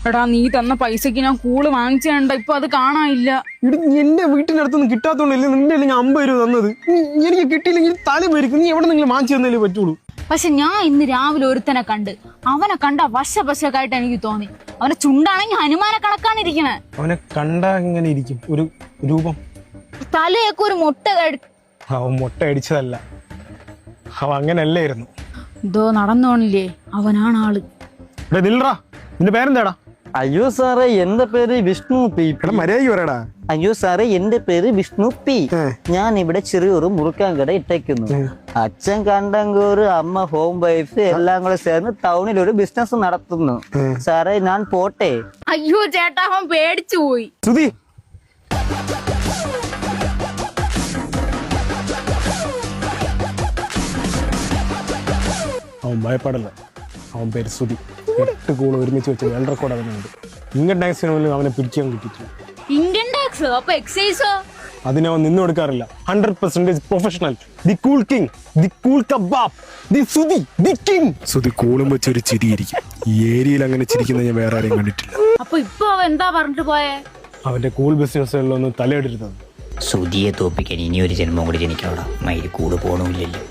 എടാ നീ തന്ന പൈസക്ക് ഞാൻ കൂള് വാങ്ങിച്ചേണ്ട, ഇപ്പൊ അത് കാണാനില്ല. എന്റെ വീട്ടിന്റെ അടുത്തൊന്നും കിട്ടാത്തോണ്ടല്ലേ നിന്റെ ഞാൻ 50 രൂപ തന്നത്. എനിക്ക് കിട്ടിയില്ലെങ്കിൽ തല പേരിക്കും. നീ എവിടെ നിങ്ങൾ വാങ്ങിച്ചു തന്നല്ലേ പറ്റുള്ളൂ. പക്ഷെ ഞാൻ ഇന്ന് രാവിലെ ഒരുത്തനെ കണ്ട്, അവനെ കണ്ട വശപശക്കായിട്ട് എനിക്ക് തോന്നി. അവനെ ചുണ്ടാണെങ്കിൽ ഹനുമാനെ കണക്കാണിരിക്കണേ. അവനെ കണ്ടാ ഇങ്ങനെ ഇരിക്കും ഒരു രൂപം. തലയൊക്കെ ഒരു മുട്ട അവൻ മുട്ട അടിച്ചതല്ല, അവൻ അങ്ങനല്ലായിരുന്നു. ഇതോ നടന്നോണില്ലേ, അവനാണ് ആള്. നിൽറാ, നിന്റെ പേരെന്താടാ? അയ്യോ സാറേ എന്റെ പേര് വിഷ്ണു പി. മര്യാദയ്ക്ക് പറയടാ. അയ്യോ സാറേ എന്റെ പേര് വിഷ്ണു പി. ഞാൻ ഇവിടെ ചെറിയൊരു മുറുക്കാൻ കട ഇട്ടേക്കുന്നു. അച്ഛൻ കണ്ടങ്കൂർ, അമ്മ ഹോം വൈഫ് എല്ലാം കൂടെ ചേർന്ന് ടൗണിൽ ഒരു ബിസിനസ് നടത്തുന്നു. സാറേ ഞാൻ പോട്ടെ. അയ്യോ ചേട്ടാ, അവൻ പേടിച്ചു പോയി. സുധി, അവൻ ഭയപ്പെടല്ല. അവൻ പേര് സുധി. 8 കൂള് ഒരുമിച്ച് വെച്ച് വേൾഡ് റെക്കോർഡ് അവനുണ്ട്. ഇൻകം ടാക്സിന് പോലും അവനെ പിടിക്കാൻ കിട്ടിയിട്ടില്ല. ഇന്ത്യൻ ടാക്സ് അപ്പൊ എക്സൈസോ? അതിനവൻ നിന്നു കൊടുക്കാറില്ല. 100% professional. The cool king, the cool kebab, the Sudhi, the king. Sudhi കൂളും വെച്ച് ഒരു ചിരിയിരിക്കും. ഈ ഏരിയയിൽ അങ്ങനെ ചിരിക്കുന്ന ഞാൻ വേറെ ആരെയും കണ്ടിട്ടില്ല. അപ്പൊ ഇപ്പൊ അവൻ എന്താ പറഞ്ഞിട്ട് പോയേ? അവന്റെ കൂൾ ബിസിനസ്സുകളിലൊന്നും തലയിടരുത്. സുധിയെ തോപ്പിക്കാൻ ഇനിയൊരു ജന്മം കൂടി ജനിക്കണോടാ. മയില് കൂട് പോണമില്ലല്ലോ.